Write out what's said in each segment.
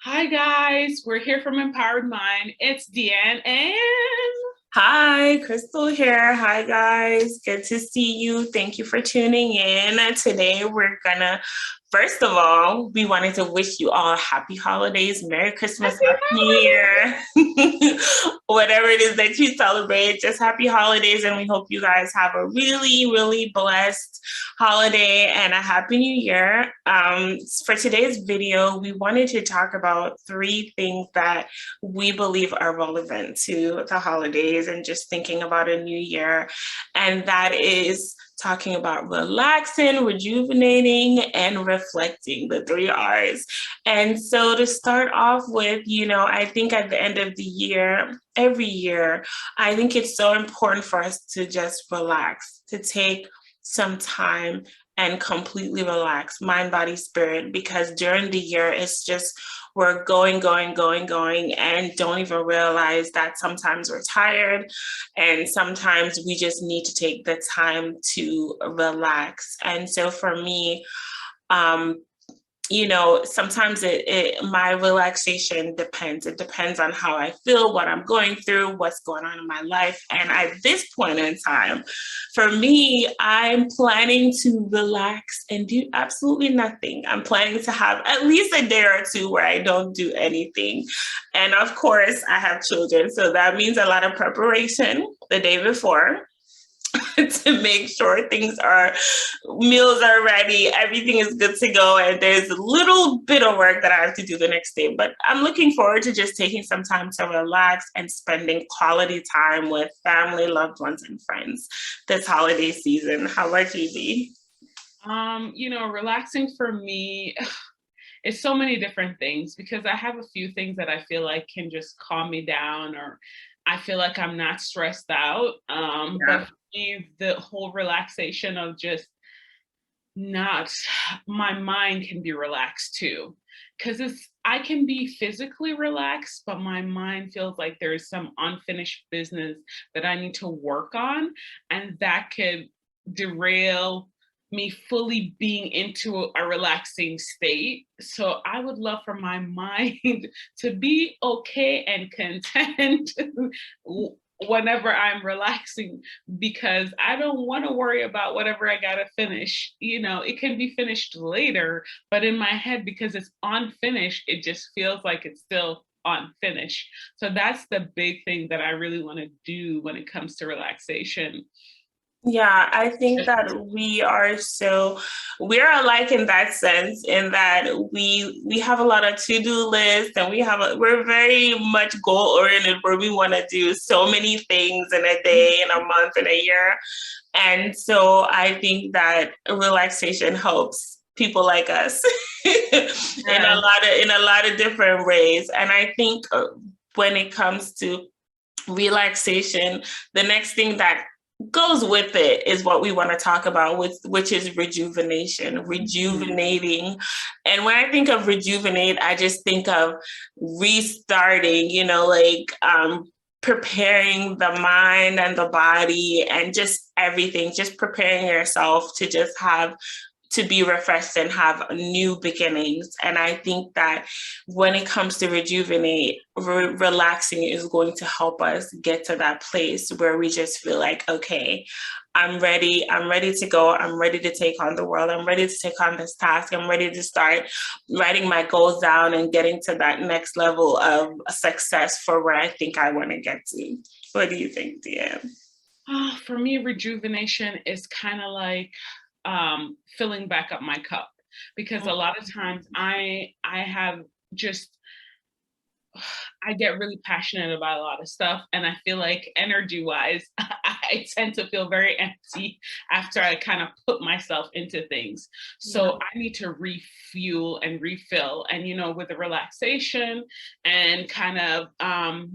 Hi guys, we're here from Empowered Mind. It's Deanne and Hi, Crystal here. Hi, guys. Good to see you. Thank you for tuning in. Today, first of all, we wanted to wish you all happy holidays, Merry Christmas, Happy Happy New Year. Holidays. Whatever it is that you celebrate, just happy holidays. And we hope you guys have a really, really blessed holiday and a happy new year. For today's video, we wanted to talk about three things that we believe are relevant to the holidays and just thinking about a new year. And that is talking about relaxing, rejuvenating, and reflecting, the three R's. And so to start off with, I think at the end of the year, every year, I think it's so important for us to just relax, to take some time and completely relax, mind, body, spirit, because during the year, it's just we're going, going, going, going, and don't even realize that sometimes we're tired and sometimes we just need to take the time to relax. And so for me, um, sometimes my relaxation depends. It depends on how I feel, what I'm going through, what's going on in my life. And at this point in time, for me, I'm planning to relax and do absolutely nothing. I'm planning to have at least a day or two where I don't do anything. And of course, I have children. So that means a lot of preparation the day before. To make sure meals are ready, everything is good to go, and there's a little bit of work that I have to do the next day. But I'm looking forward to just taking some time to relax and spending quality time with family, loved ones, and friends this holiday season. How about you, Dee? Relaxing for me is so many different things because I have a few things that I feel like can just calm me down or I feel like I'm not stressed out. But Yeah. for me, the whole relaxation of just not my mind can be relaxed too because I can be physically relaxed but my mind feels like there's some unfinished business that I need to work on, and that could derail me fully being into a relaxing state. So I would love for my mind to be okay and content whenever I'm relaxing, because I don't want to worry about whatever I got to finish. It can be finished later, but in my head, because it's unfinished, it just feels like it's still unfinished. So that's the big thing that I really want to do when it comes to relaxation. Yeah, I think that we're alike in that sense, in that we have a lot of to-do lists and we're very much goal oriented, where we want to do so many things in a day, in a month, in a year. And so I think that relaxation helps people like us Yes. in a lot of different ways. And I think when it comes to relaxation, the next thing that goes with it is what we want to talk about, which is rejuvenation, rejuvenating. And when I think of rejuvenate, I just think of restarting, preparing the mind and the body and just everything, just preparing yourself to be refreshed and have new beginnings. And I think that when it comes to rejuvenate, relaxing is going to help us get to that place where we just feel like, okay, I'm ready. I'm ready to go. I'm ready to take on the world. I'm ready to take on this task. I'm ready to start writing my goals down and getting to that next level of success for where I think I want to get to. What do you think, Deanne? For me, rejuvenation is kind of like filling back up my cup, because a lot of times I have just I get really passionate about a lot of stuff, and I feel like energy wise I tend to feel very empty after I kind of put myself into things. Yeah. So I need to refuel and refill, and with the relaxation and kind of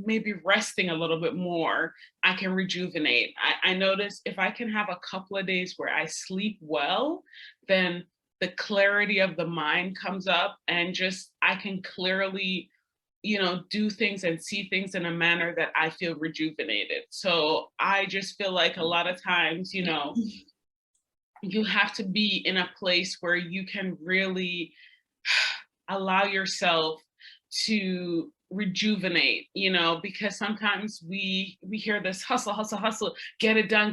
maybe resting a little bit more, I can rejuvenate. I notice if I can have a couple of days where I sleep well, then the clarity of the mind comes up, and just I can clearly do things and see things in a manner that I feel rejuvenated. So I just feel like a lot of times, you have to be in a place where you can really allow yourself to rejuvenate, because sometimes we hear this hustle, hustle, hustle, get it done,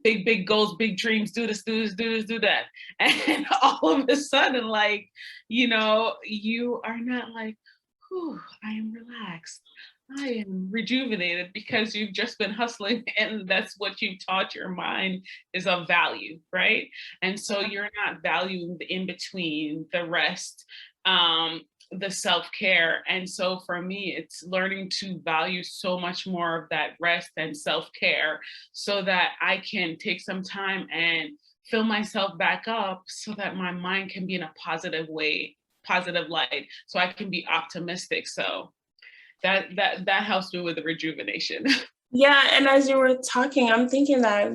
big goals, big dreams, do this, do this, do this, do that. And all of a sudden, like, you are not like, whew, I am relaxed. I am rejuvenated because you've just been hustling and that's what you've taught your mind is of value, right? And so you're not valuing the in between, the rest, the self-care. And so for me, it's learning to value so much more of that rest and self-care so that I can take some time and fill myself back up so that my mind can be in a positive way, positive light, so I can be optimistic. So that helps me with the rejuvenation. Yeah, and as you were talking, I'm thinking that,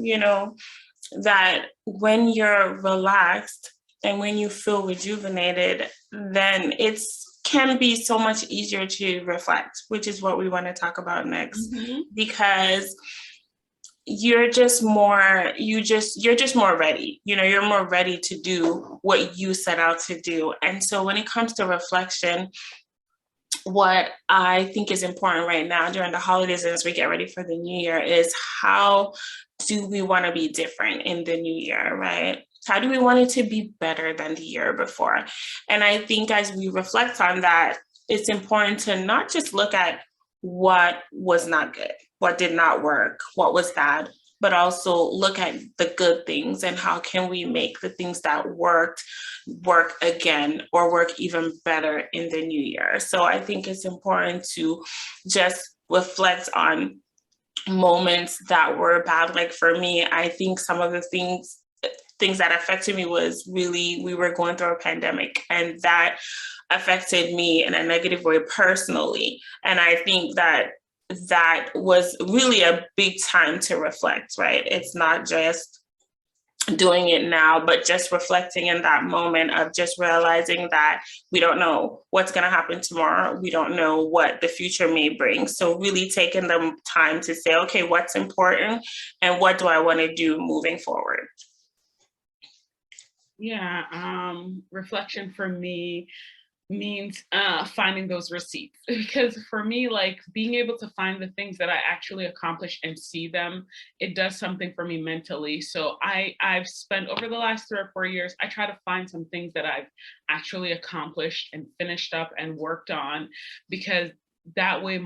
that when you're relaxed and when you feel rejuvenated, then it's can be so much easier to reflect, which is what we want to talk about next. Mhm. Because you're just more ready, you're more ready to do what you set out to do. And so when it comes to reflection, what I think is important right now during the holidays and as we get ready for the new year is how do we want to be different in the new year, right? How do we want it to be better than the year before? And I think as we reflect on that, it's important to not just look at what was not good, what did not work, what was bad, but also look at the good things and how can we make the things that worked work again or work even better in the new year. So I think it's important to just reflect on moments that were bad. Like for me, I think some of the things that affected me was really, we were going through a pandemic and that affected me in a negative way personally. And I think that was really a big time to reflect, right? It's not just doing it now, but just reflecting in that moment of just realizing that we don't know what's going to happen tomorrow. We don't know what the future may bring. So really taking the time to say, okay, what's important and what do I want to do moving forward? Yeah, reflection for me means finding those receipts because for me, like being able to find the things that I actually accomplished and see them, it does something for me mentally. So I've spent over the last 3 or 4 years, I try to find some things that I've actually accomplished and finished up and worked on because that way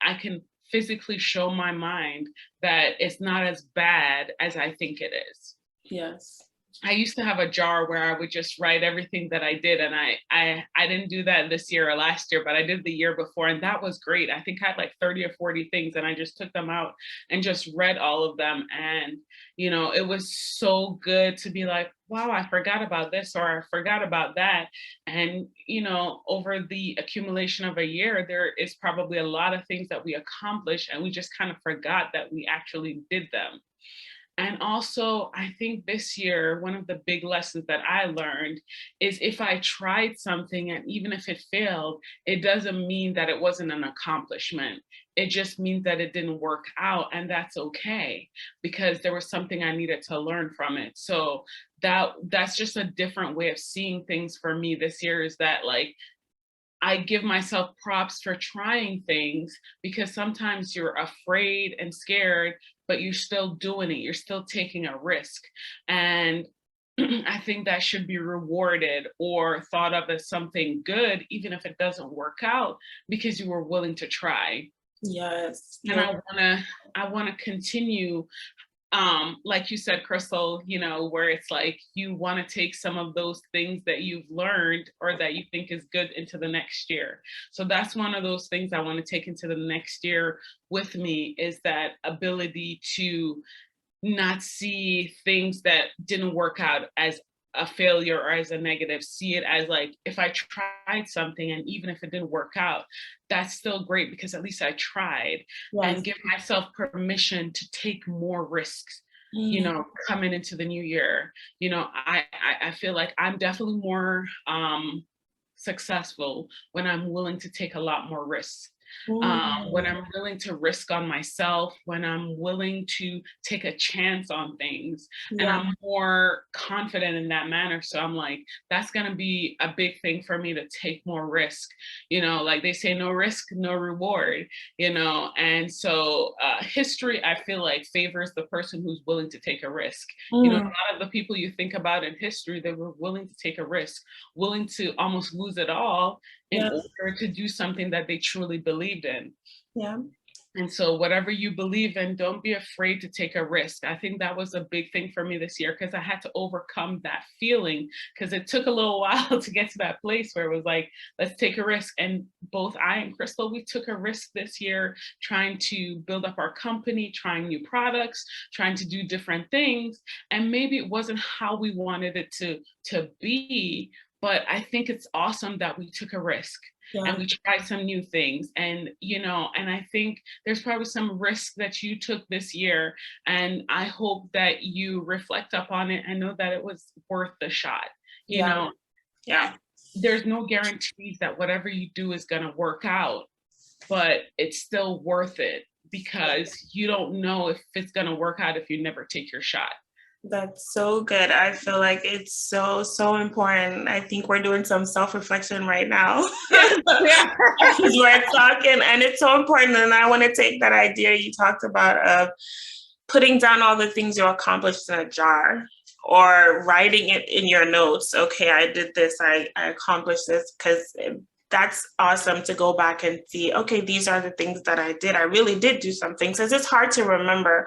I can physically show my mind that it's not as bad as I think it is. Yes. I used to have a jar where I would just write everything that I did, and I didn't do that this year or last year, but I did the year before, and that was great. I think I had like 30 or 40 things, and I just took them out and just read all of them, and it was so good to be like, wow, I forgot about this or I forgot about that, and over the accumulation of a year, there is probably a lot of things that we accomplished, and we just kind of forgot that we actually did them. And also, I think this year, one of the big lessons that I learned is if I tried something and even if it failed, it doesn't mean that it wasn't an accomplishment. It just means that it didn't work out, and that's okay because there was something I needed to learn from it. So that's just a different way of seeing things for me this year is that like I give myself props for trying things because sometimes you're afraid and scared, but you're still doing it. You're still taking a risk. And I think that should be rewarded or thought of as something good, even if it doesn't work out, because you were willing to try. Yes. And I wanna continue like you said, Crystal, where it's like you want to take some of those things that you've learned or that you think is good into the next year. So that's one of those things I want to take into the next year with me is that ability to not see things that didn't work out as a failure or as a negative, see it as like if I tried something and even if it didn't work out, that's still great because at least I tried Yes. and give myself permission to take more risks, Mm. coming into the new year. I feel like I'm definitely more successful when I'm willing to take a lot more risks. when I'm willing to risk on myself, when I'm willing to take a chance on things, and I'm more confident in that manner. So I'm like, that's going to be a big thing for me, to take more risk. Like they say, no risk, no reward, and so history, I feel like, favors the person who's willing to take a risk. A lot of the people you think about in history, they were willing to take a risk, willing to almost lose it all in order to do something that they truly believed in. Yeah. And so whatever you believe in, don't be afraid to take a risk. I think that was a big thing for me this year, because I had to overcome that feeling, because it took a little while to get to that place where it was like, let's take a risk. And both I and Crystal, we took a risk this year, trying to build up our company, trying new products, trying to do different things. And maybe it wasn't how we wanted it to be, but I think it's awesome that we took a risk. And we tried some new things. And, and I think there's probably some risk that you took this year. And I hope that you reflect upon it and know that it was worth the shot. There's no guarantees that whatever you do is going to work out, but it's still worth it, because you don't know if it's going to work out if you never take your shot. That's so good. I feel like it's so, so important. I think we're doing some self-reflection right now. As we're talking, and it's so important. And I want to take that idea you talked about of putting down all the things you accomplished in a jar, or writing it in your notes. Okay, I did this, I accomplished this, because that's awesome to go back and see, okay, these are the things that I did. I really did do some things, because it's hard to remember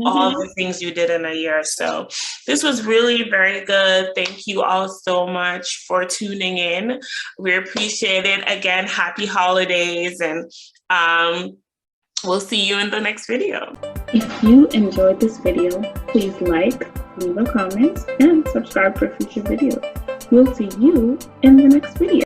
all the things you did in a year. So this was really very good. Thank you all so much for tuning in. We appreciate it. Again, happy holidays, and we'll see you in the next video. If you enjoyed this video, please like, leave a comment, and subscribe for future videos. We'll see you in the next video.